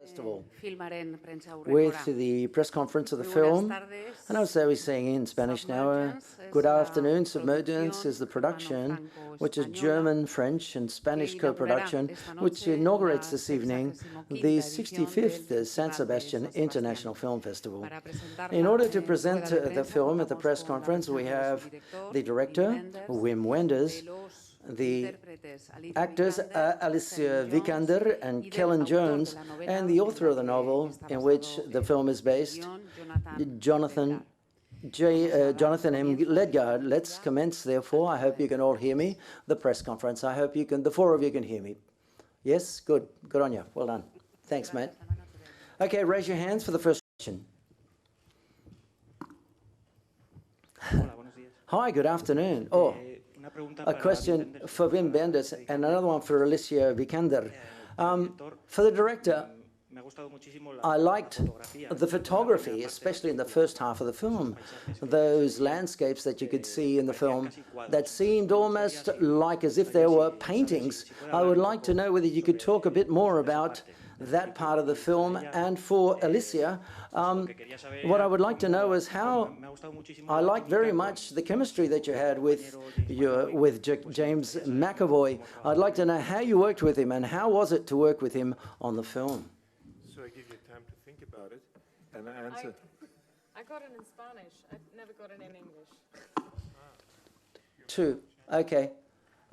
Festival with the press conference of the film. And I'll say we're saying in Spanish now, good afternoon. Submergence is the production, which is German, French and Spanish co-production, which inaugurates this evening the 65th San Sebastian International Film Festival. In order to present the film at the press conference, we have the director, Wim Wenders, the actors Alicia Vikander and Kellen Jones, and the author of the novel in which the film is based, Jonathan M. Ledgard. Let's commence, therefore. I hope you can all hear me. The press conference. I hope you can, the four of you can hear me. Yes? Good. Good on you. Well done. Thanks, mate. Okay, raise your hands for the first question. Hi, good afternoon. Oh, a question for Wim Wenders and another one for Alicia Vikander. For the director, I liked the photography, especially in the first half of the film. Those landscapes that you could see in the film that seemed almost like as if there were paintings. I would like to know whether you could talk a bit more about that part of the film. And for Alicia, what I would like to know is how I liked very much the chemistry that you had with James McAvoy. I'd like to know how you worked with him and how was it to work with him on the film? So I give you time to think about it and I answer. I got it in Spanish. I never got it in English. Two. Okay.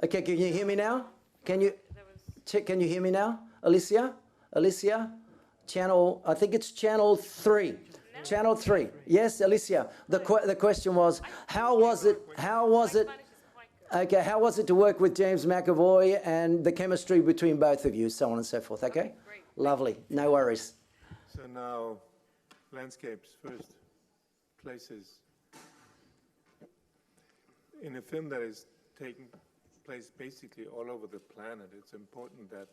Okay, can you hear me now? Can you hear me now? Alicia, channel, I think it's channel 3. Channel 3. Yes, Alicia. The question was, how was it to work with James McAvoy and the chemistry between both of you, so on and so forth, okay? Lovely. No worries. So now, landscapes first, places. In a film that is taking place basically all over the planet, it's important that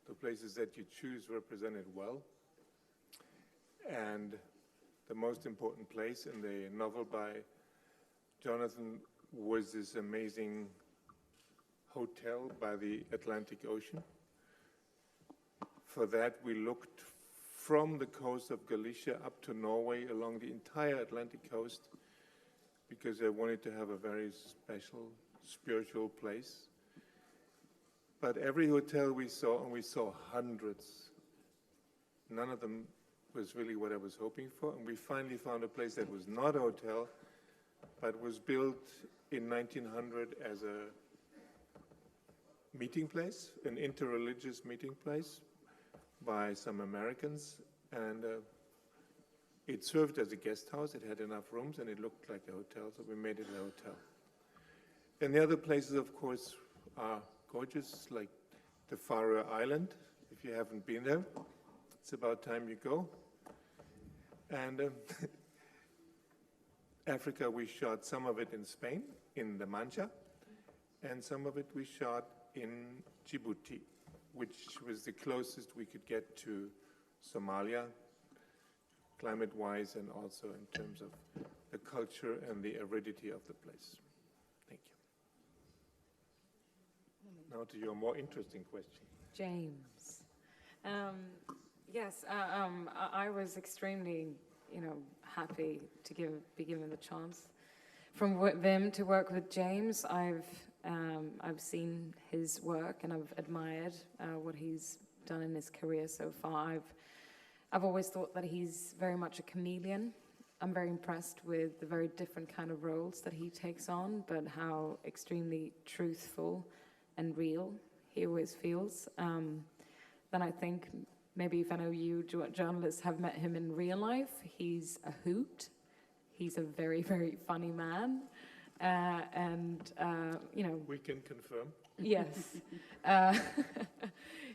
the places that you choose represented well. And the most important place in the novel by Jonathan was this amazing hotel by the Atlantic Ocean. For that, we looked from the coast of Galicia up to Norway along the entire Atlantic coast because I wanted to have a very special, spiritual place. But every hotel we saw, and we saw hundreds, none of them was really what I was hoping for. And we finally found a place that was not a hotel, but was built in 1900 as a meeting place, an interreligious meeting place by some Americans. And it served as a guest house. It had enough rooms, and it looked like a hotel, so we made it a hotel. And the other places, of course, are gorgeous, like the Faroe Island. If you haven't been there, it's about time you go. And Africa, we shot some of it in Spain, in La Mancha, and some of it we shot in Djibouti, which was the closest we could get to Somalia, climate-wise, and also in terms of the culture and the aridity of the place. Thank you. Now to your more interesting question. James. Yes, I was extremely, happy to be given the chance from Wim to work with James. I've seen his work and I've admired what he's done in his career so far. I've always thought that he's very much a chameleon. I'm very impressed with the very different kind of roles that he takes on, but how extremely truthful and real he always feels. Then I think maybe if any of you journalists have met him in real life, he's a hoot. He's a very, very funny man. We can confirm. Yes.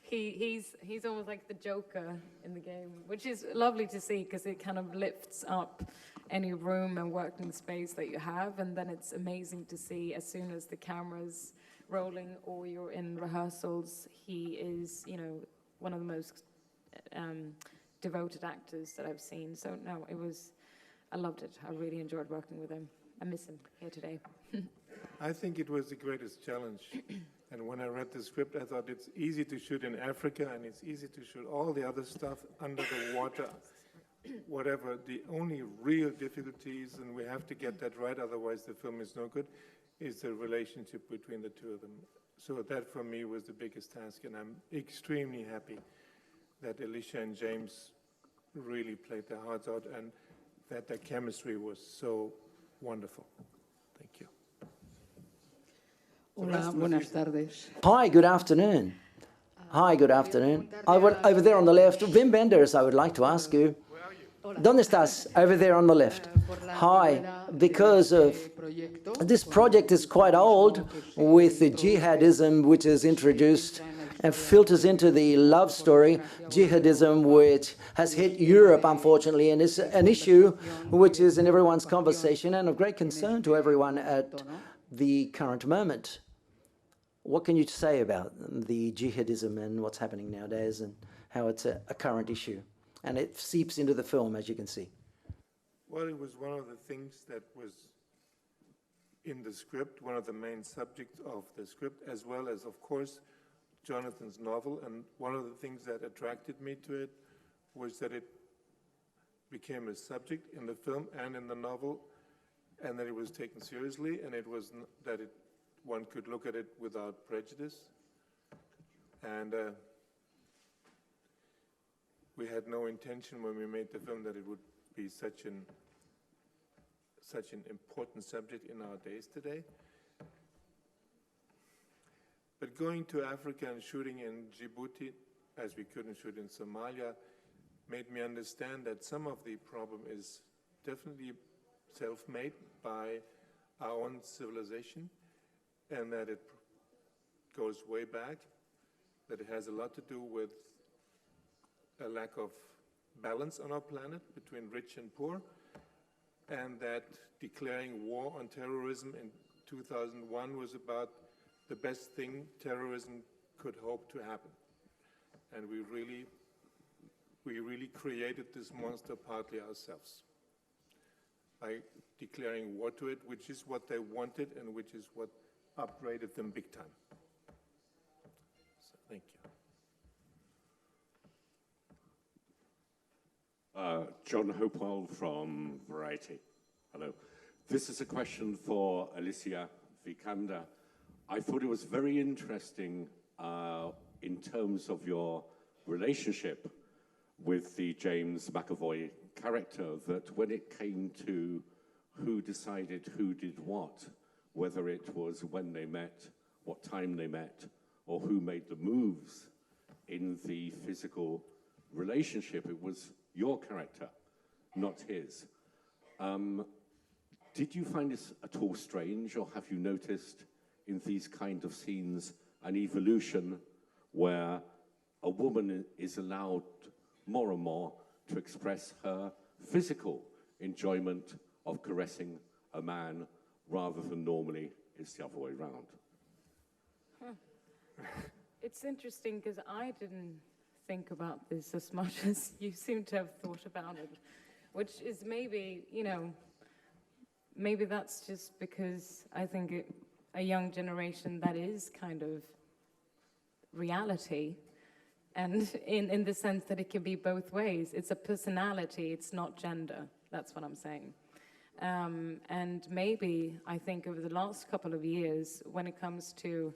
He's almost like the Joker in the game, which is lovely to see because it kind of lifts up any room and working space that you have. And then it's amazing to see as soon as the camera's rolling or you're in rehearsals, he is, one of the most devoted actors that I've seen. So no, I loved it. I really enjoyed working with him. I miss him here today. I think it was the greatest challenge And when I read the script, I thought it's easy to shoot in Africa and it's easy to shoot all the other stuff under the water, whatever. The only real difficulties, and we have to get that right, otherwise the film is no good, is the relationship between the two of them. So that for me was the biggest task, and I'm extremely happy that Alicia and James really played their hearts out and that their chemistry was so wonderful. Thank you. Hola, buenas tardes. Hi, good afternoon. Hi, good afternoon. Over there on the left, Wim Wenders, I would like to ask you. ¿Dónde estás? Over there on the left. Hi, because of this project is quite old with the jihadism which is introduced and filters into the love story, jihadism which has hit Europe, unfortunately, and is an issue which is in everyone's conversation and of great concern to everyone at the current moment. What can you say about the jihadism and what's happening nowadays and how it's a current issue? And it seeps into the film, as you can see. Well, it was one of the things that was in the script, one of the main subjects of the script, as well as, of course, Jonathan's novel. And one of the things that attracted me to it was that it became a subject in the film and in the novel, and that it was taken seriously, and it was that one could look at it without prejudice. And we had no intention when we made the film that it would be such an important subject in our days today. But going to Africa and shooting in Djibouti, as we couldn't shoot in Somalia, made me understand that some of the problem is definitely self-made by our own civilization, and that it goes way back, that it has a lot to do with a lack of balance on our planet between rich and poor, and that declaring war on terrorism in 2001 was about the best thing terrorism could hope to happen. And we really created this monster partly ourselves by declaring war to it, which is what they wanted and which is what upbraided them big time. So thank you. John Hopewell from Variety. Hello. This is a question for Alicia Vikander. I thought it was very interesting in terms of your relationship with the James McAvoy character, that when it came to who decided who did what, whether it was when they met, what time they met, or who made the moves in the physical relationship, it was your character, not his. Did you find this at all strange, or have you noticed in these kind of scenes an evolution where a woman is allowed more and more to express her physical enjoyment of caressing a man rather than normally it's the other way around? It's interesting because I didn't think about this as much as you seem to have thought about it, which is maybe, maybe that's just because I think a young generation, that is kind of reality, and in the sense that it can be both ways. It's a personality, it's not gender. That's what I'm saying. And maybe I think over the last couple of years, when it comes to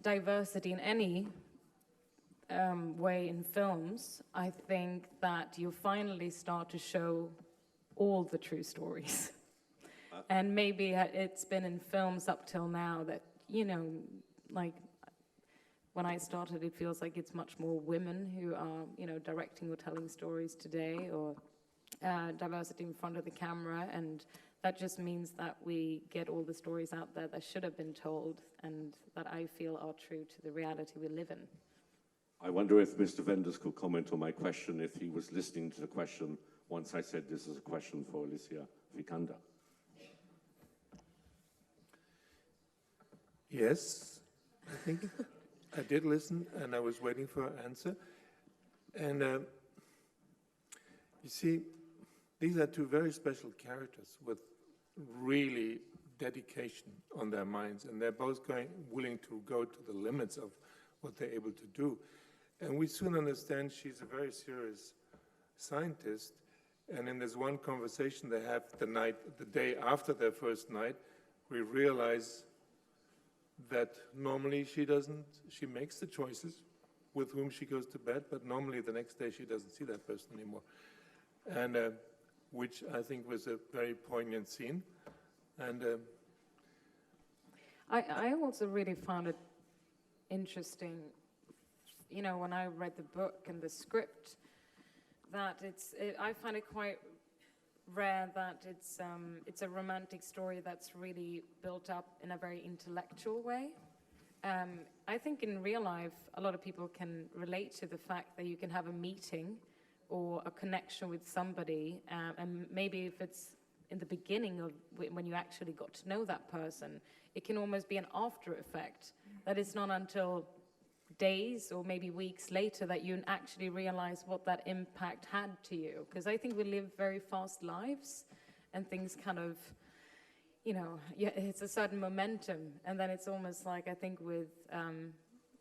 diversity in any way in films, I think that you finally start to show all the true stories. And maybe it's been in films up till now that, like when I started, it feels like it's much more women who are, directing or telling stories today, or diversity in front of the camera, and that just means that we get all the stories out there that should have been told and that I feel are true to the reality we live in. I wonder if Mr. Wenders could comment on my question, if he was listening to the question once I said this is a question for Alicia Vikander. Yes, I think I did listen, and I was waiting for an answer. And you see, these are two very special characters with really dedication on their minds, and they're both willing to go to the limits of what they're able to do. And we soon understand she's a very serious scientist, and in this one conversation they have the day after their first night, we realize that normally she makes the choices with whom she goes to bed, but normally the next day she doesn't see that person anymore. And which I think was a very poignant scene. And I also really found it interesting, you know, when I read the book and the script, that I find it quite rare that it's a romantic story that's really built up in a very intellectual way. I think in real life, a lot of people can relate to the fact that you can have a meeting or a connection with somebody, and maybe if it's in the beginning of when you actually got to know that person, it can almost be an after effect. That it's not until days or maybe weeks later that you actually realize what that impact had to you. Because I think we live very fast lives and things kind of, you know, yeah, it's a certain momentum. And then it's almost like, I think with,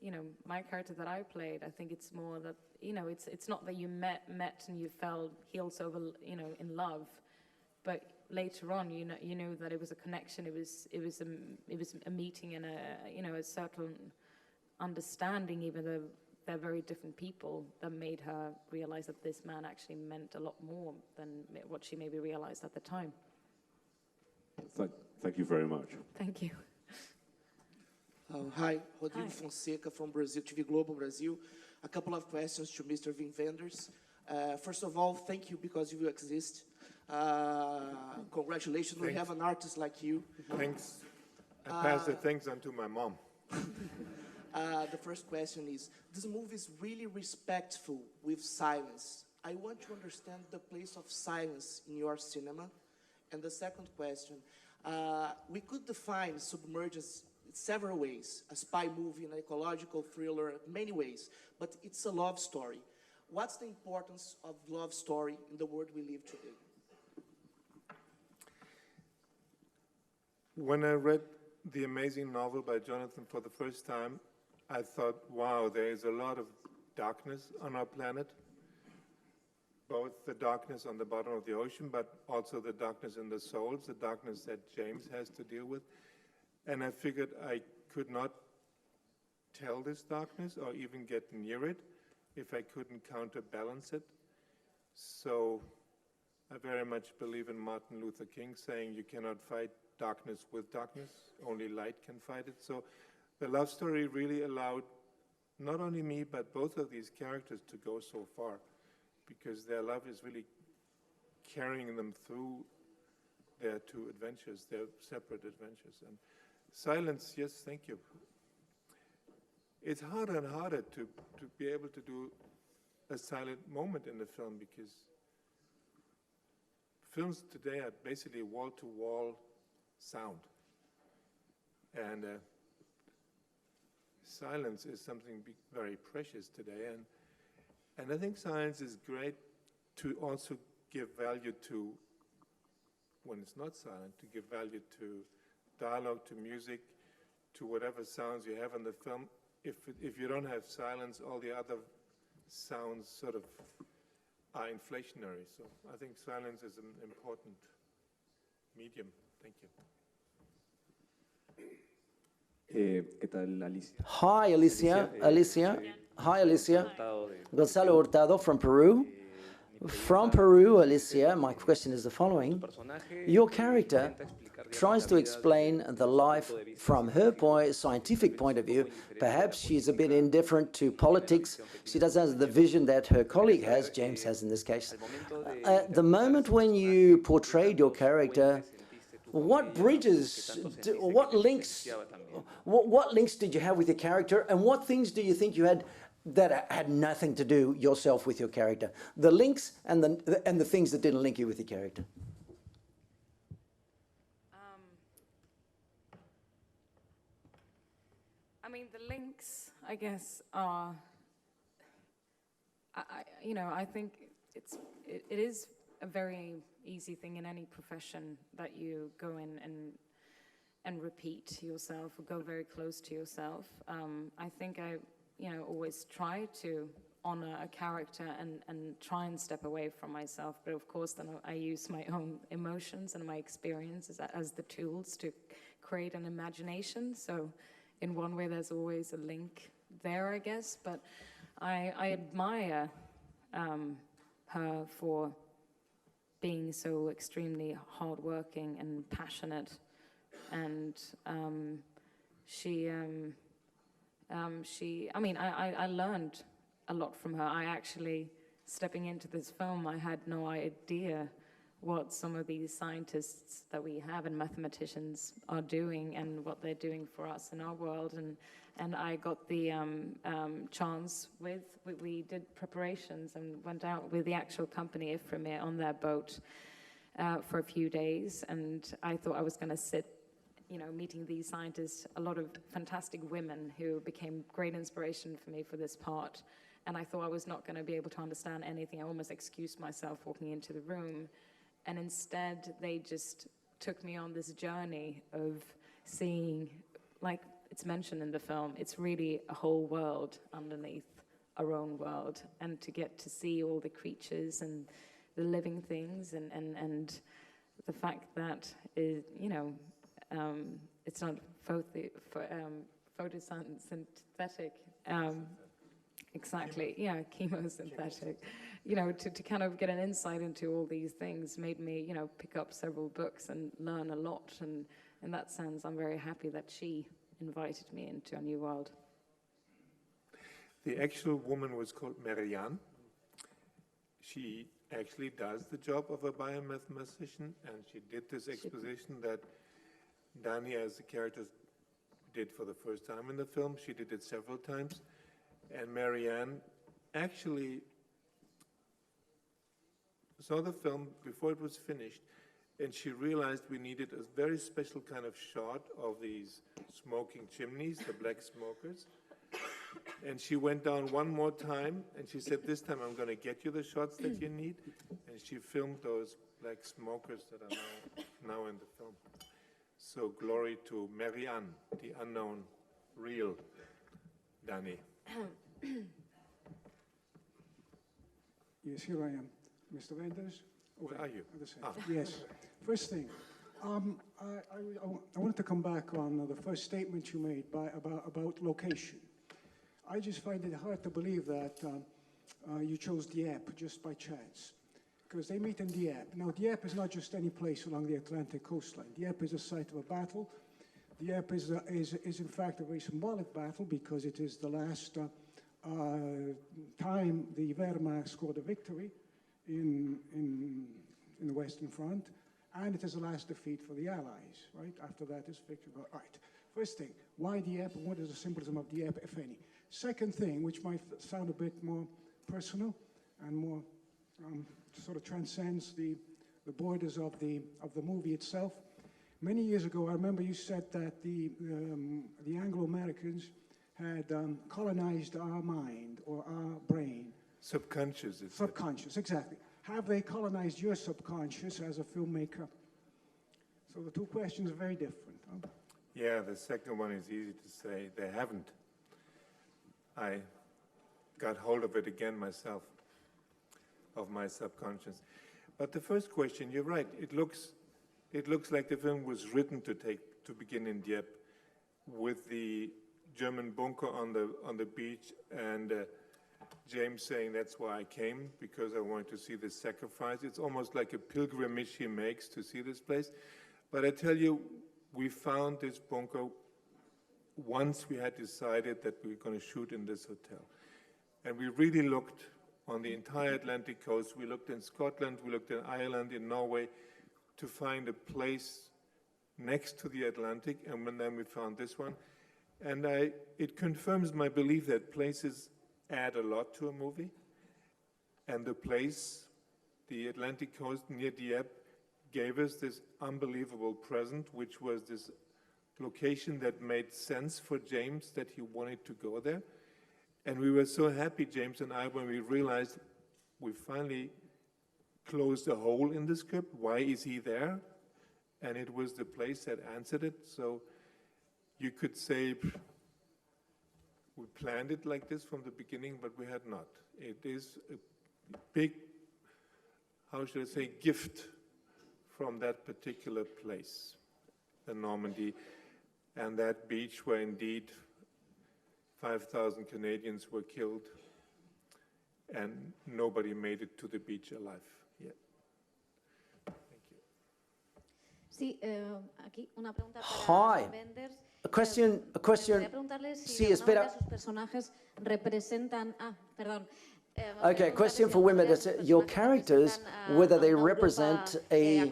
you know, my character that I played, I think it's more that, you know, it's not that you met and you fell heels over, you know, in love, but later on, you know that it was a connection. It was a meeting and you know, a certain understanding, even though they're very different people, that made her realize that this man actually meant a lot more than what she maybe realized at the time. Thank you very much. Thank you. Hi, Rodrigo Fonseca from Brazil, TV Globo Brazil. A couple of questions to Mr. Wim Wenders. First of all, thank you because you exist. Congratulations, we have an artist like you. Thanks. I pass the thanks on to my mom. The first question is, this movie is really respectful with silence. I want to understand the place of silence in your cinema. And the second question, we could define Submergence in several ways, a spy movie, an ecological thriller, many ways, but it's a love story. What's the importance of love story in the world we live today? When I read the amazing novel by Jonathan for the first time, I thought, wow, there is a lot of darkness on our planet, both the darkness on the bottom of the ocean, but also the darkness in the souls, the darkness that James has to deal with. And I figured I could not tell this darkness or even get near it if I couldn't counterbalance it. So I very much believe in Martin Luther King saying you cannot fight darkness with darkness, only light can fight it. So the love story really allowed not only me, but both of these characters to go so far, because their love is really carrying them through their two adventures, their separate adventures. And silence, yes, thank you. It's harder and harder to be able to do a silent moment in the film, because films today are basically wall-to-wall sound. And silence is something very precious today. And I think silence is great to also give value to, when it's not silent, to give value to dialogue, to music, to whatever sounds you have in the film. If you don't have silence, all the other sounds sort of are inflationary. So I think silence is an important medium. Thank you. ¿Qué tal, Alicia? Hi, Alicia. Alicia. Hi, Alicia. Gonzalo Hurtado from Peru. From Peru, Alicia, my question is the following. Your character tries to explain the life from her scientific point of view. Perhaps she's a bit indifferent to politics. She doesn't have the vision that her colleague has, James has in this case. The moment when you portrayed your character, what bridges, what links did you have with your character, and what things do you think you had that had nothing to do yourself with your character? The links and the things that didn't link you with your character. I mean, the links, I guess, are, you know, I think it is a very easy thing in any profession that you go in and and repeat yourself or go very close to yourself. I think I, always try to honor a character and try and step away from myself. But of course, then I use my own emotions and my experiences as the tools to create an imagination. So in one way, there's always a link there, I guess. But I admire her for being so extremely hardworking and passionate. And I learned a lot from her. I actually, stepping into this film, I had no idea what some of these scientists that we have and mathematicians are doing and what they're doing for us in our world. And I got the chance we did preparations and went out with the actual company, Ifremir, on their boat for a few days. And I thought I was going to sit, meeting these scientists, a lot of fantastic women who became great inspiration for me for this part. And I thought I was not going to be able to understand anything. I almost excused myself walking into the room. And instead, they just took me on this journey of seeing, like it's mentioned in the film, it's really a whole world underneath our own world. And to get to see all the creatures and the living things and the fact that, it's not photosynthetic. Exactly, yeah, chemosynthetic. To kind of get an insight into all these things made me, pick up several books and learn a lot. And in that sense, I'm very happy that she invited me into a new world. The actual woman was called Marianne. She actually does the job of a biomathematician, and she did this exposition that Dani, as the character, did for the first time in the film. She did it several times. And Marianne actually saw the film before it was finished, and she realized we needed a very special kind of shot of these smoking chimneys, the black smokers. And she went down one more time, and she said, this time I'm going to get you the shots that you need. And she filmed those black smokers that are now in the film. So glory to Marianne, the unknown, real Dani. Yes, here I am. Mr. Wenders? Where are you? Yes. First thing, I wanted to come back on the first statement you made about location. I just find it hard to believe that you chose Dieppe just by chance, because they meet in Dieppe. Now, Dieppe is not just any place along the Atlantic coastline. Dieppe is a site of a battle. Dieppe is in fact a very symbolic battle because it is the last time the Wehrmacht scored a victory in the Western Front, and it is the last defeat for the Allies, right? After that is victory. Right. First thing, why Dieppe, and what is the symbolism of Dieppe, if any? Second thing, which might sound a bit more personal and more sort of transcends the borders of the movie itself. Many years ago, I remember you said that the Anglo-Americans had colonized our mind or our brain. Subconscious. Subconscious, exactly. Have they colonized your subconscious as a filmmaker? So the two questions are very different. Huh? Yeah, the second one is easy to say. They haven't. I got hold of it again myself, of my subconscious. But the first question, you're right. It looks like the film was written to begin in Dieppe, with the German bunker on the beach, and James saying that's why I came, because I wanted to see this sacrifice. It's almost like a pilgrimage he makes to see this place. But I tell you, we found this bunker once we had decided that we were going to shoot in this hotel. And we really looked on the entire Atlantic coast. We looked in Scotland, we looked in Ireland, in Norway, to find a place next to the Atlantic, and then we found this one. And it confirms my belief that places add a lot to a movie. And the place, the Atlantic coast near Dieppe, gave us this unbelievable present, which was this location that made sense for James, that he wanted to go there. And we were so happy, James and I, when we realized we finally closed a hole in the script. Why is he there? and it was the place that answered it. So you could say we planned it like this from the beginning, but we had not. It is a big, how should I say, gift from that particular place, the Normandy, and that beach where indeed 5,000 Canadians were killed and nobody made it to the beach alive yet. Thank you. Sí, aquí una pregunta para Hi. Wenders. A question. Quería preguntarle si Sí, espera. alguno de sus personajes representan... perdón. Okay, question for women. Your characters, whether they represent a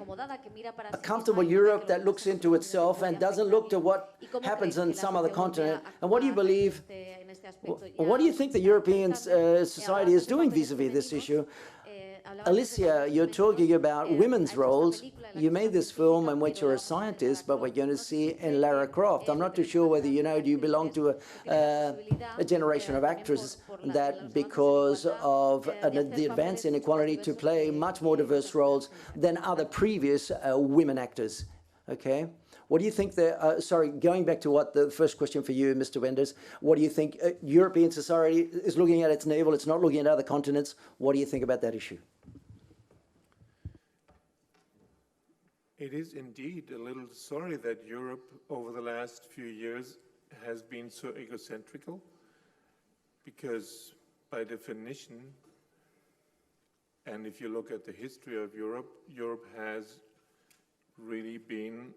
comfortable Europe that looks into itself and doesn't look to what happens on some other continent. And what do you believe, what do you think the European society is doing vis-a-vis this issue? Alicia, you're talking about women's roles. You made this film in which you're a scientist, but we're going to see in Lara Croft. I'm not too sure whether you know, do you belong to a generation of actresses that because of the advance in equality to play much more diverse roles than other previous women actors, okay? What do you think sorry, going back to what the first question for you, Mr. Wenders, what do you think European society is looking at its navel, it's not looking at other continents? What do you think about that issue? It is indeed a little sorry that Europe over the last few years has been so egocentrical, because by definition, and if you look at the history of Europe, Europe has really been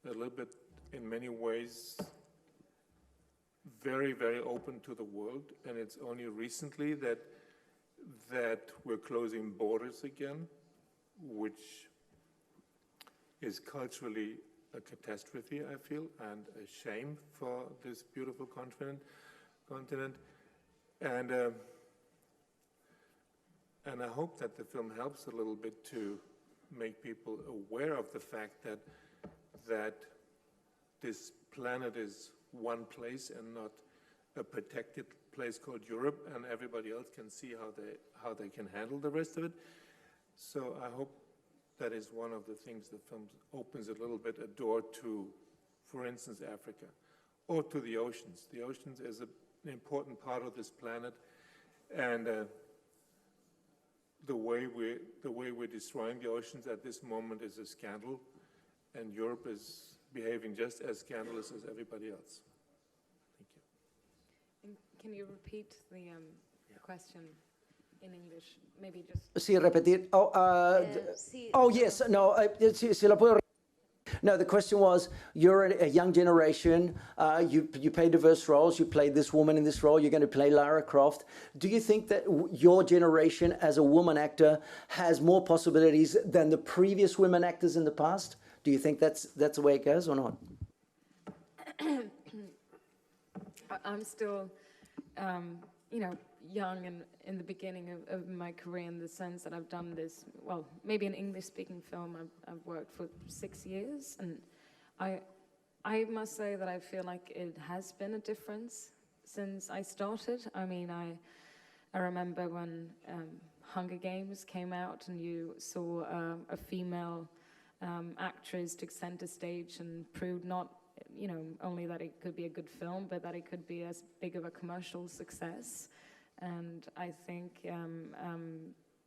a little bit, in many ways, very, very open to the world, and it's only recently that we're closing borders again, which is culturally a catastrophe, I feel, and a shame for this beautiful continent. And I hope that the film helps a little bit to make people aware of the fact that this planet is one place and not a protected place called Europe, and everybody else can see how they can handle the rest of it. So I hope that is one of the things the film opens a little bit, a door to, for instance, Africa, or to the oceans. The oceans is an important part of this planet, and the way we're destroying the oceans at this moment is a scandal, and Europe is behaving just as scandalous as everybody else. Thank you. And can you repeat the question in English? Maybe just... Sí, repetir. Oh, yes. No, si la puedo. No, the question was, you're a young generation, you play diverse roles, you played this woman in this role, you're going to play Lara Croft. Do you think that your generation as a woman actor has more possibilities than the previous women actors in the past? Do you think that's the way it goes or not? I'm still, young and in the beginning of my career, in the sense that I've done this, well, maybe an English-speaking film. I've worked for 6 years, and I must say that I feel like it has been a difference since I started. I mean, I remember when Hunger Games came out, and you saw a female actress took center stage and proved not, only that it could be a good film, but that it could be as big of a commercial success. And I think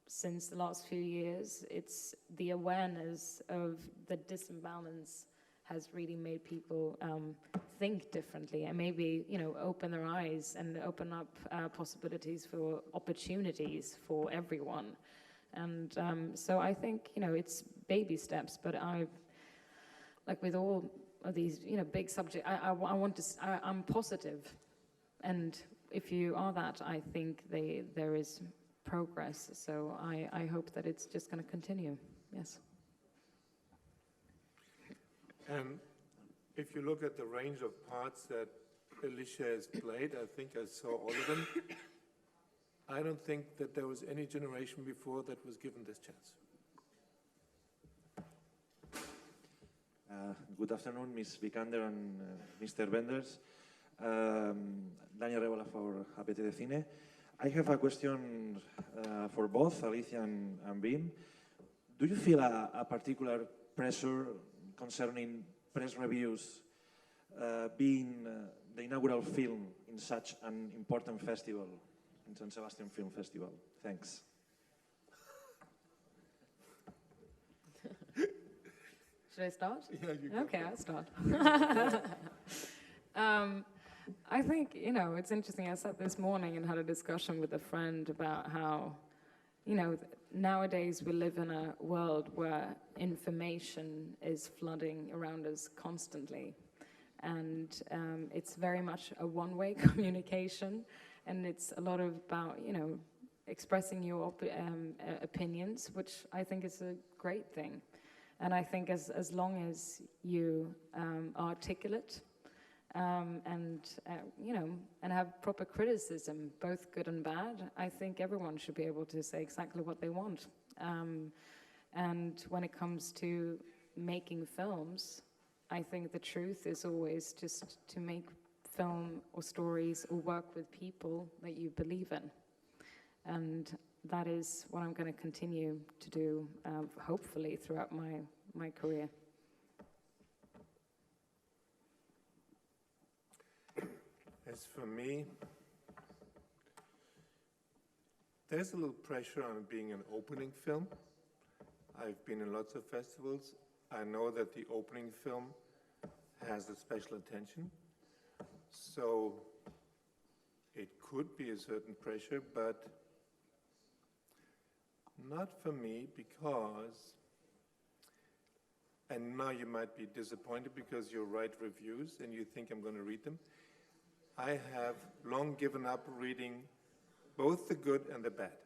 since the last few years, it's the awareness of the disimbalance has really made people think differently and maybe, open their eyes and open up possibilities for opportunities for everyone. And so I think, it's baby steps, but like with all of these, big subjects, I'm positive. And if you are that, I think there is progress. So I hope that it's just going to continue. Yes. And if you look at the range of parts that Alicia has played, I think I saw all of them. I don't think that there was any generation before that was given this chance. Good afternoon, Ms. Vikander and Mr. Wenders. Daniel Rebola for APT de Cine. I have a question for both Alicia and Bim. Do you feel a particular pressure concerning press reviews being the inaugural film in such an important festival, in San Sebastian Film Festival? Thanks. Should I start? Yeah, you go. Okay, I'll start. I think, it's interesting. I sat this morning and had a discussion with a friend about how, nowadays we live in a world where information is flooding around us constantly. And it's very much a one-way communication. And it's a lot about, expressing your opinions, which I think is a great thing. And I think as long as you are articulate and have proper criticism, both good and bad, I think everyone should be able to say exactly what they want. And when it comes to making films, I think the truth is always just to make film or stories or work with people that you believe in. And that is what I'm going to continue to do, hopefully, throughout my career. As for me, there's a little pressure on it being an opening film. I've been in lots of festivals. I know that the opening film has a special attention. So it could be a certain pressure, but not for me, because, and now you might be disappointed because you write reviews and you think I'm going to read them. I have long given up reading both the good and the bad.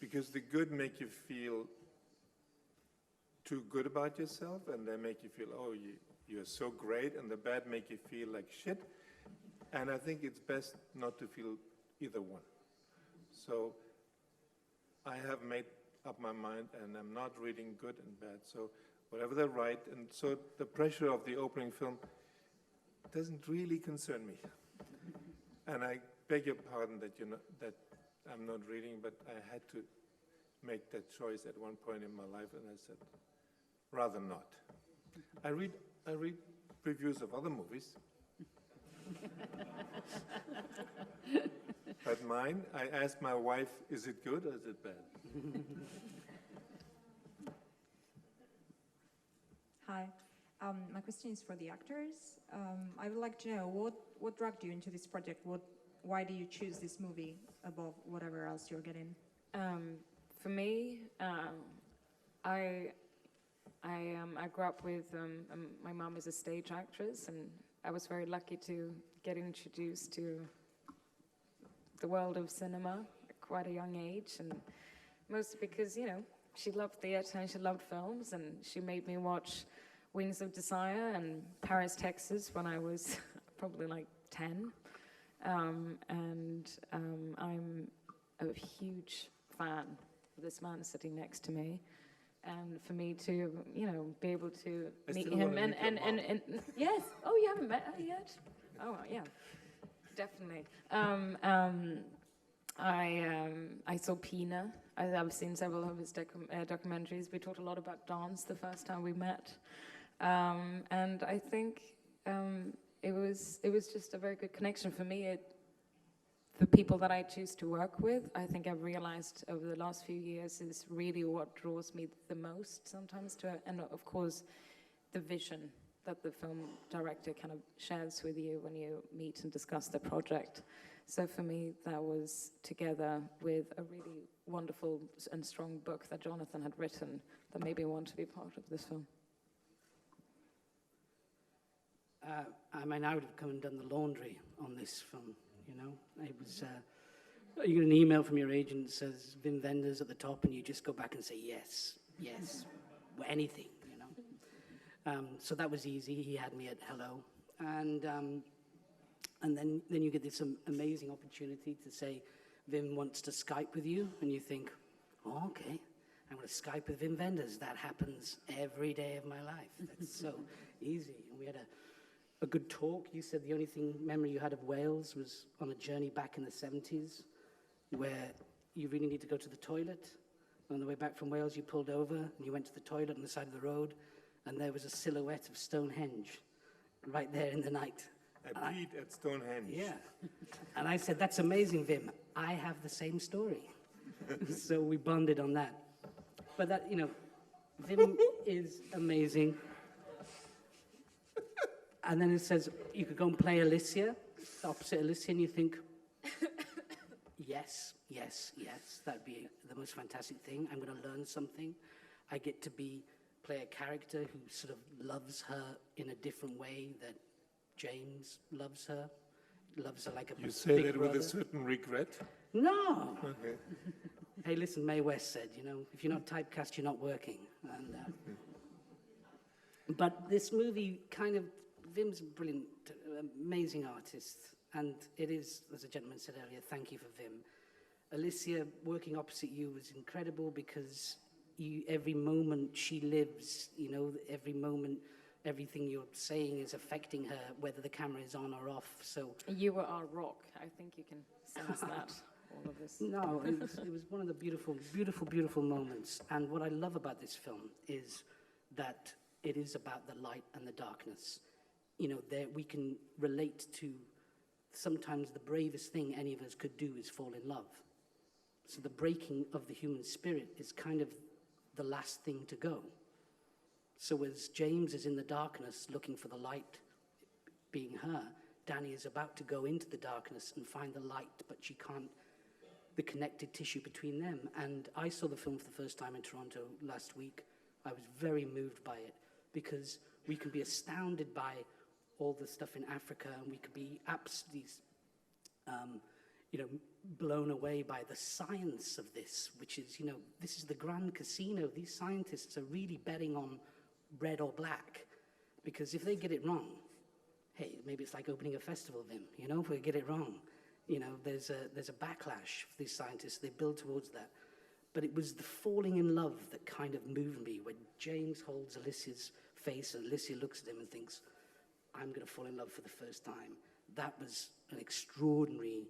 Because the good make you feel too good about yourself, and they make you feel, oh, you're so great, and the bad make you feel like shit. And I think it's best not to feel either one. So I have made up my mind, and I'm not reading good and bad. So whatever they write, and so the pressure of the opening film doesn't really concern me. And I beg your pardon that that I'm not reading, but I had to make that choice at one point in my life, and I said, rather not. I read reviews of other movies. But mine, I asked my wife, is it good or is it bad? Hi. My question is for the actors. I would like to know what dragged you into this project? Why do you choose this movie above whatever else you're getting? For me, I grew up with, my mom is a stage actress, and I was very lucky to get introduced to the world of cinema at quite a young age, and mostly because, she loved theater and she loved films, and she made me watch Wings of Desire and Paris, Texas when I was probably like 10. I'm a huge fan of this man sitting next to me. And for me to, be able to meet him and yes. Oh, you haven't met her yet? Oh, yeah, definitely. I saw Pina. I've seen several of his documentaries. We talked a lot about dance the first time we met, and I think it was just a very good connection for me. The people that I choose to work with, I think I've realized over the last few years, is really what draws me the most sometimes and of course, the vision that the film director kind of shares with you when you meet and discuss the project. So for me, that was together with a really wonderful and strong book that Jonathan had written that made me want to be part of this film. I mean, I would have come and done the laundry on this film. It was, you get an email from your agent that says Wim Wenders at the top, and you just go back and say yes, anything, So that was easy. He had me at hello. And then you get this amazing opportunity to say, Wim wants to Skype with you, and you think, oh, okay, I'm going to Skype with Wim Wenders. That happens every day of my life. That's so easy. And we had a good talk. You said the only memory you had of Wales was on a journey back in the 70s where you really need to go to the toilet On the way back from Wales, you pulled over and you went to the toilet on the side of the road, and there was a silhouette of Stonehenge right there in the night. I peed at Stonehenge. Yeah. And I said, that's amazing, Wim. I have the same story. So we bonded on that. But that, you know, Wim is amazing. And then it says, you could go and play Alicia, opposite Alicia, and you think, yes, yes, yes, that'd be the most fantastic thing. I'm going to learn something. I get to play a character who sort of loves her in a different way that James loves her like a big brother. You say that with a certain regret? No. Okay. Hey, listen, Mae West said, you know, if you're not typecast, you're not working. And, but this movie kind of, Wim's a brilliant, amazing artist. And it is, as a gentleman said earlier, thank you for Wim. Alicia, working opposite you was incredible because every moment she lives, you know, every moment, everything you're saying is affecting her, whether the camera is on or off. So you were our rock. I think you can sense that. All of this. No, it was one of the beautiful, beautiful, beautiful moments. And what I love about this film is that it is about the light and the darkness. You know, we can relate to sometimes the bravest thing any of us could do is fall in love. So the breaking of the human spirit is kind of the last thing to go. So as James is in the darkness looking for the light, being her, Danny is about to go into the darkness and find the light, but she can't, the connected tissue between them. And I saw the film for the first time in Toronto last week. I was very moved by it because we can be astounded by all the stuff in Africa, and we could be absolutely, you know, blown away by the science of this, which is, you know, this is the grand casino. These scientists are really betting on red or black, because if they get it wrong, hey, maybe it's like opening a festival, Vim, you know, if we get it wrong, you know, there's a backlash for these scientists. They build towards that. But it was the falling in love that kind of moved me, when James holds Alicia's face and Alicia looks at him and thinks, I'm going to fall in love for the first time. That was an extraordinary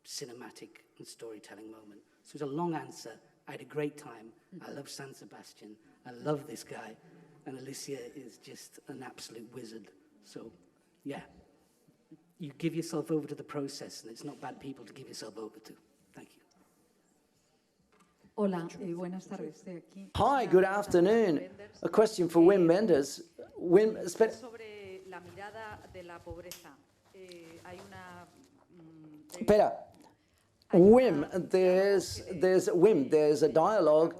cinematic and storytelling moment. So it was a long answer. I had a great time. I love San Sebastian. I love this guy. And Alicia is just an absolute wizard. So, yeah. You give yourself over to the process, and it's not bad people to give yourself over to. Thank you. Hola, buenas tardes. Estoy aquí. Hi, good afternoon. A question for Wim Wenders. Sobre la mirada de la pobreza. Hay una. Espera. Wim, there's a dialogue.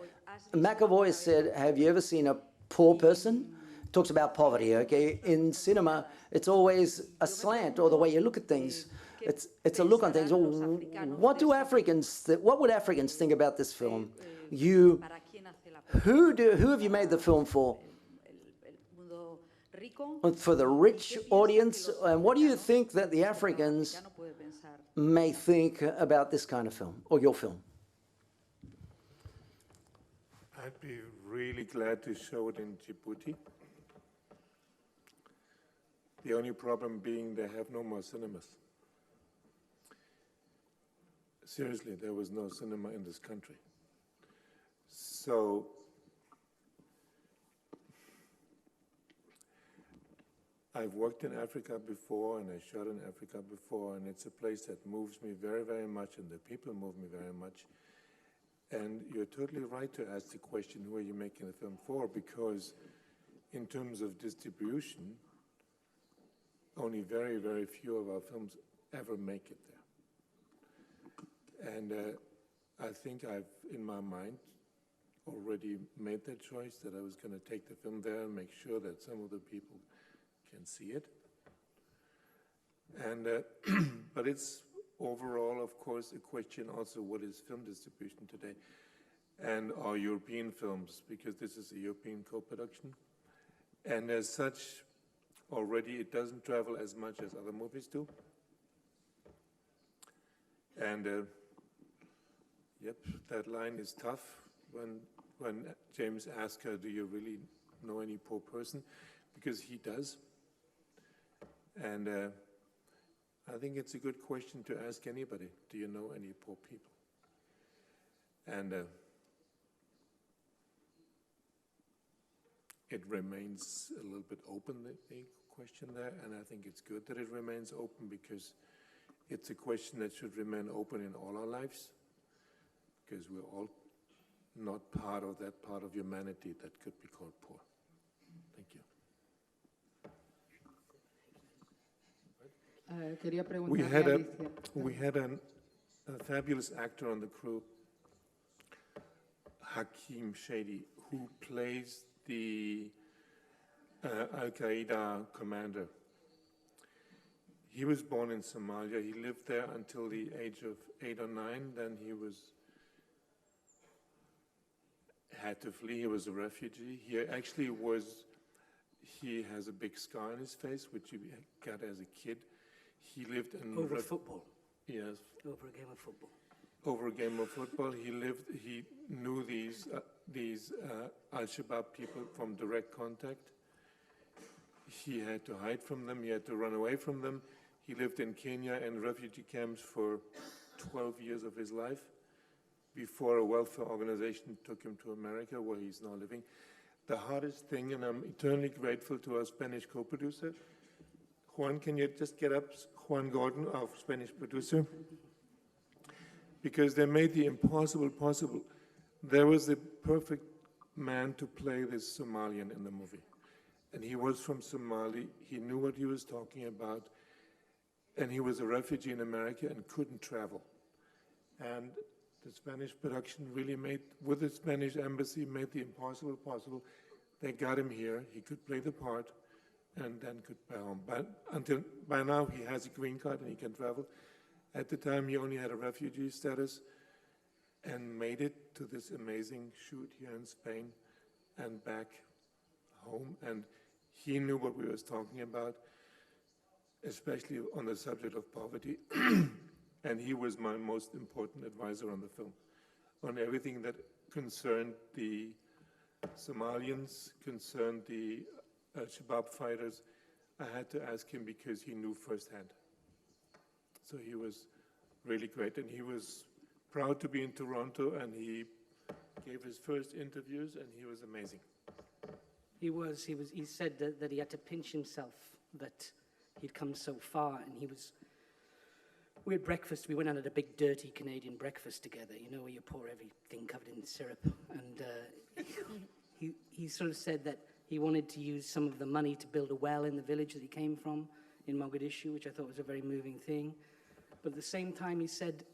McAvoy said, have you ever seen a poor person? Talks about poverty, okay? In cinema, it's always a slant, or the way you look at things. It's a look on things. What would Africans think about this film? Who have you made the film for? For the rich audience? And what do you think that the Africans may think about this kind of film, or your film? I'd be really glad to show it in Djibouti. The only problem being they have no more cinemas. Seriously, there was no cinema in this country. So I've worked in Africa before, and I shot in Africa before, and it's a place that moves me very, very much, and the people move me very much. And you're totally right to ask the question, who are you making the film for? Because in terms of distribution, only very, very few of our films ever make it there. And I think I've, in my mind, already made that choice, that I was going to take the film there and make sure that some of the people can see it. And but it's overall, of course, a question also, what is film distribution today? And our European films, because this is a European co-production. And as such, already it doesn't travel as much as other movies do. And yep, that line is tough when James asks her, do you really know any poor person? Because he does. And I think it's a good question to ask anybody. Do you know any poor people? And it remains a little bit open, the question there, and I think it's good that it remains open because it's a question that should remain open in all our lives, because we're all not part of that part of humanity that could be called poor. Thank you. Quería We preguntarle had a a Alicia. fabulous actor on the crew, Hakim Shady, who plays the Al-Qaeda commander. He was born in Somalia. He lived there until the age of 8 or 9. Then he had to flee. He was a refugee. He has a big scar on his face, which he got as a kid. He lived in... Over football? Yes. Over a game of football? Over a game of football. He knew these Al-Shabaab people from direct contact. He had to hide from them. He had to run away from them. He lived in Kenya in refugee camps for 12 years of his life before a welfare organization took him to America, where he's now living. The hardest thing, and I'm eternally grateful to our Spanish co-producer. Juan, can you just get up? Juan Gordon, our Spanish producer. Because they made the impossible possible. There was the perfect man to play this Somalian in the movie. And he was from Somalia. He knew what he was talking about. And he was a refugee in America and couldn't travel. And the Spanish production really with the Spanish embassy, made the impossible possible. They got him here. He could play the part and then could be home. But by now, he has a green card and he can travel. At the time, he only had a refugee status and made it to this amazing shoot here in Spain and back home. And he knew what we was talking about, especially on the subject of poverty. And he was my most important advisor on the film, on everything that concerned the Somalians, concerned the Al-Shabaab fighters. I had to ask him because he knew firsthand. So he was really great, and he was proud to be in Toronto, and he gave his first interviews, and he was amazing. He said that he had to pinch himself, that he'd come so far, and we had breakfast. We went out at a big, dirty Canadian breakfast together, where you pour everything covered in syrup. And he sort of said that he wanted to use some of the money to build a well in the village that he came from in Mogadishu, which I thought was a very moving thing. But at the same time, he said,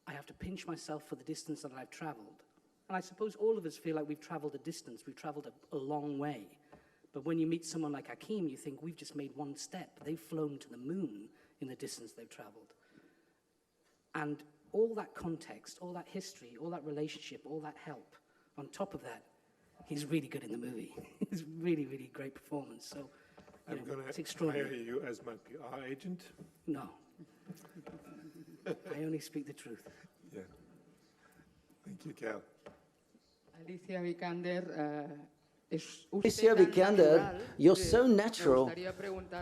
I have to pinch myself for the distance that I've traveled. And I suppose all of us feel like we've traveled a distance. We've traveled a long way. But when you meet someone like Hakim, you think, we've just made one step. They've flown to the moon in the distance they've traveled. And all that context, all that history, all that relationship, all that help, on top of that, he's really good in the movie. It's really, really great performance. So I'm going it's to extraordinary. hire you as my PR agent. No. I only speak the truth. Yeah. Thank you, Cal. Alicia Vikander, Alicia Vikander, you're so natural,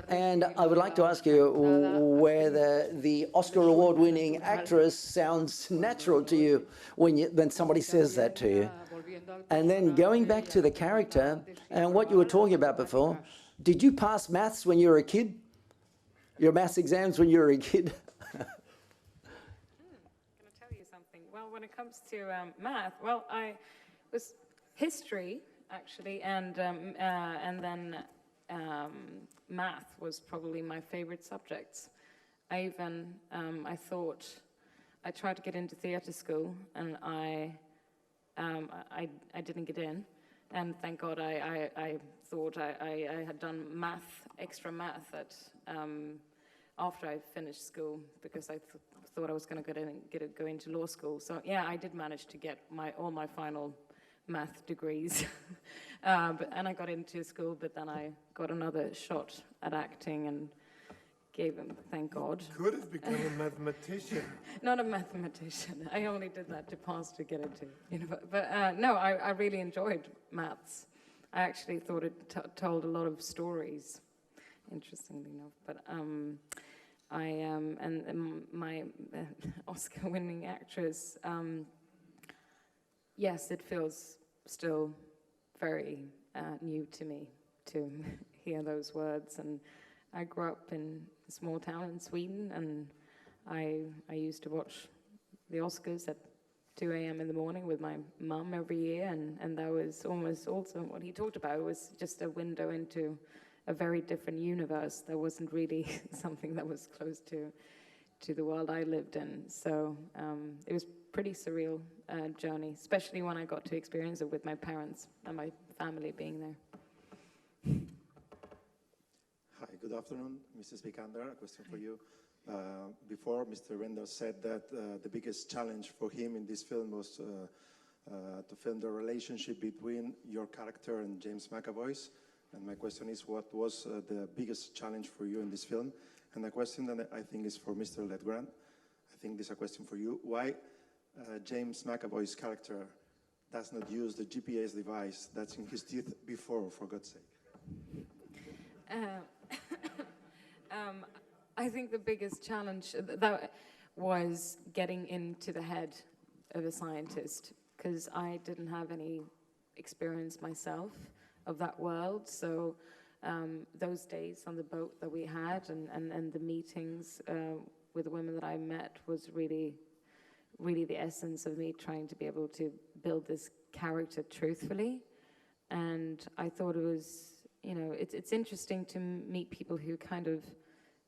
and I would like to ask you whether the Oscar award-winning actress sounds natural to you when somebody says that to you. And then going back to the character and what you were talking about before, did you pass maths when you were a kid? Your maths exams when you were a kid? I'm going to tell you something. Well, when it comes to math, well, I was history, actually, and then math was probably my favorite subjects. I tried to get into theater school, and I didn't get in, and thank God I thought I had done extra math after I finished school, because I thought I was going to go into law school. So yeah, I did manage to get all my final math degrees, and I got into school, but then I got another shot at acting and gave him, thank God. You could have become a mathematician. Not a mathematician. I only did that to pass to get into, no, I really enjoyed maths. I actually thought it told a lot of stories, interestingly enough. But and my Oscar-winning actress. Yes, it feels still very new to me to hear those words. And I grew up in a small town in Sweden, and I used to watch the Oscars at 2 a.m. in the morning with my mum every year, and that was almost also what he talked about. It was just a window into a very different universe. That wasn't really something that was close to the world I lived in. So it was pretty surreal journey, especially when I got to experience it with my parents and my family being there. Hi, good afternoon, Mrs. Vikander. A question for you. Before, Mr. Wenders said that the biggest challenge for him in this film was to film the relationship between your character and James McAvoy's. And my question is, what was the biggest challenge for you in this film? And the question that I think is for Mr. Ledgrand. I think this is a question for you. Why James McAvoy's character does not use the GPS device that's in his teeth before, for God's sake? I think the biggest challenge that was getting into the head of a scientist, because I didn't have any experience myself of that world. So those days on the boat that we had and the meetings with the women that I met was really the essence of me trying to be able to build this character truthfully. And I thought it was, it's interesting to meet people who kind of,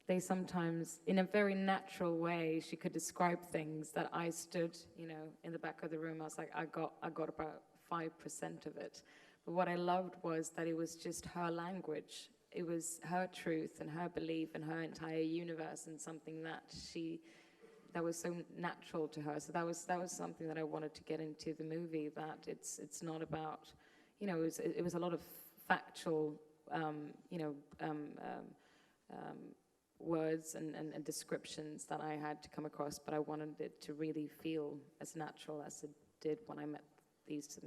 they sometimes, in a very natural way, she could describe things that I stood, in the back of the room. I was like, I got about 5% of it. But what I loved was that it was just her language. It was her truth and her belief and her entire universe, and something that was so natural to her. So that was something that I wanted to get into the movie. That it's not about, it was a lot of factual, words and descriptions that I had to come across, but I wanted it to really feel as natural as it did when I met these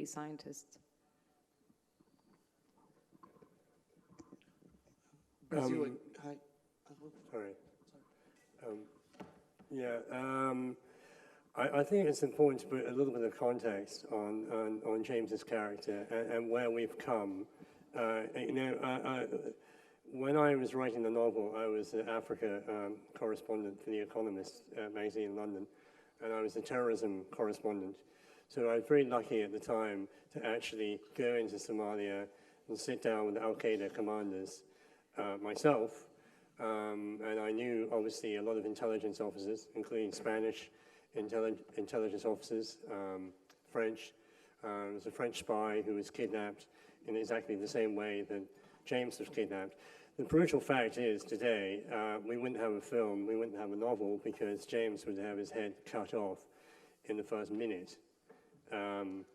scientists. Brazil, hi. Sorry. I think it's important to put a little bit of context on James's character and where we've come. When I was writing the novel, I was an Africa correspondent for The Economist magazine in London, and I was a terrorism correspondent. So I was very lucky at the time to actually go into Somalia and sit down with the Al-Qaeda commanders myself. And I knew, obviously, a lot of intelligence officers, including Spanish intelligence officers, French. There was a French spy who was kidnapped in exactly the same way that James was kidnapped. The brutal fact is, today, we wouldn't have a film, we wouldn't have a novel, because James would have his head cut off in the first minute. The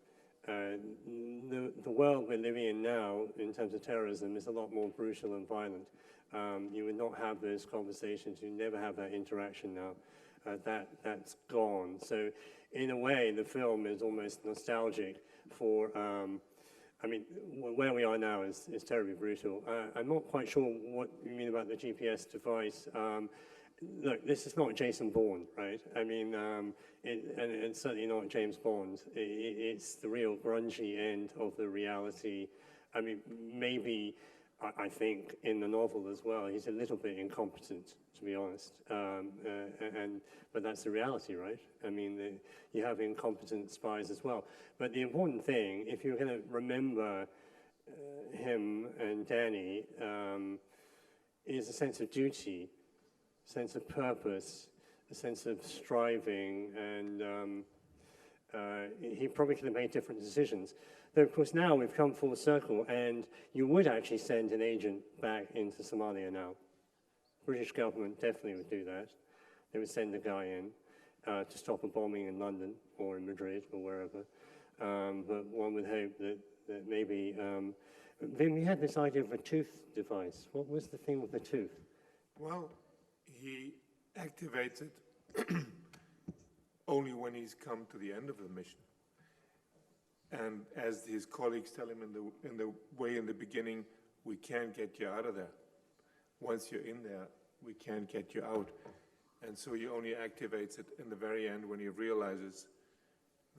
world we're living in now, in terms of terrorism, is a lot more brutal and violent. You would not have those conversations, you never have that interaction now. That's gone. So, in a way, the film is almost nostalgic for, where we are now is terribly brutal. I'm not quite sure what you mean about the GPS device. Look, this is not Jason Bourne, right? And it's certainly not James Bond. It's the real grungy end of the reality. Maybe, I think, in the novel as well, he's a little bit incompetent, to be honest. But that's the reality, right? You have incompetent spies as well. But the important thing, if you're going to remember him and Danny, is a sense of duty, sense of purpose, a sense of striving, and he probably could have made different decisions. Though, of course, now we've come full circle, and you would actually send an agent back into Somalia now. British government definitely would do that. They would send a guy in to stop a bombing in London or in Madrid or wherever. But one would hope that maybe... then we had this idea of a tooth device. What was the thing with the tooth? Well, he activates it only when he's come to the end of the mission. And as his colleagues tell him in the beginning, we can't get you out of there. Once you're in there, we can't get you out. And so he only activates it in the very end when he realizes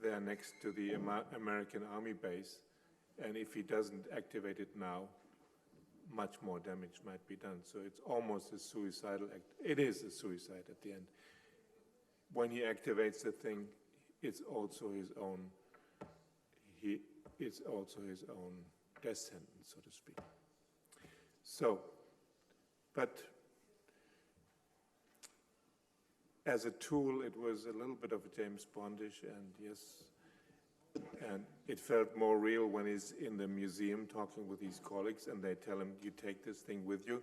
they're next to the American army base And if he doesn't activate it now, much more damage might be done. So it's almost a suicidal act. It is a suicide at the end. When he activates the thing, it's also his own. It's also his own death sentence, so to speak. So, but as a tool, it was a little bit of a James Bondish, and yes, and it felt more real when he's in the museum talking with his colleagues, and they tell him, you take this thing with you,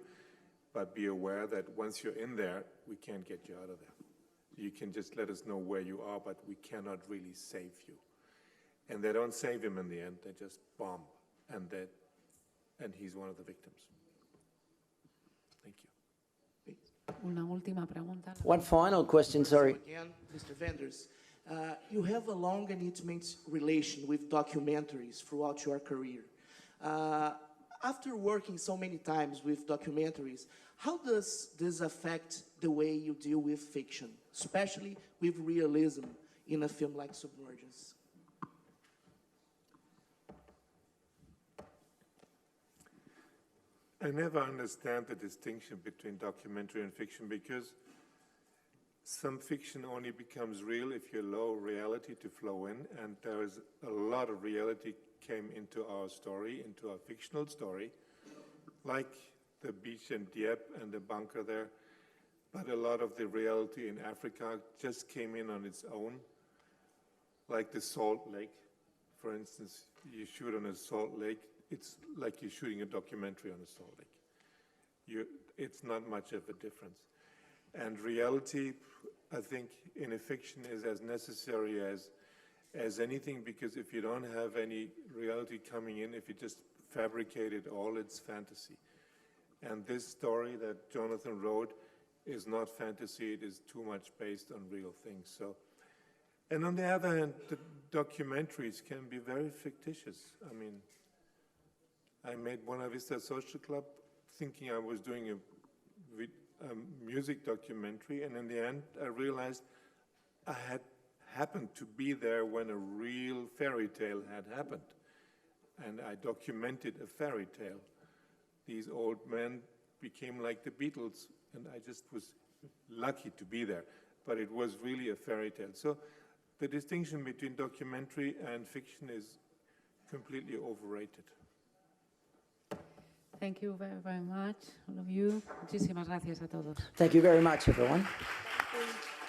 but be aware that once you're in there, we can't get you out of there. You can just let us know where you are, but we cannot really save you. And they don't save him in the end, they just bomb, and he's one of the victims. Thank you. Una última pregunta. One final question, sorry. Again, Mr. Vendors, you have a long and intimate relation with documentaries throughout your career. After working so many times with documentaries, how does this affect the way you deal with fiction, especially with realism in a film like Submergence? I never understand the distinction between documentary and fiction, because some fiction only becomes real if you allow reality to flow in, and there is a lot of reality came into our story, into our fictional story, like the beach in Dieppe and the bunker there, but a lot of the reality in Africa just came in on its own, like the Salt Lake. For instance, you shoot on a Salt Lake, it's like you're shooting a documentary on a Salt Lake. It's not much of a difference. And reality, I think, in a fiction is as necessary as anything, because if you don't have any reality coming in, if you just fabricate it all, it's fantasy. And this story that Jonathan wrote is not fantasy, it is too much based on real things. So, and on the other hand, the documentaries can be very fictitious. I mean, I made Buena Vista Social Club thinking I was doing a music documentary, and in the end I realized I had happened to be there when a real fairy tale had happened. And I documented a fairy tale. These old men became like the Beatles, and I just was lucky to be there. But it was really a fairy tale. So the distinction between documentary and fiction is completely overrated. Thank you very, very much, all of you. Muchísimas gracias a todos. Thank you very much, everyone. Thank you.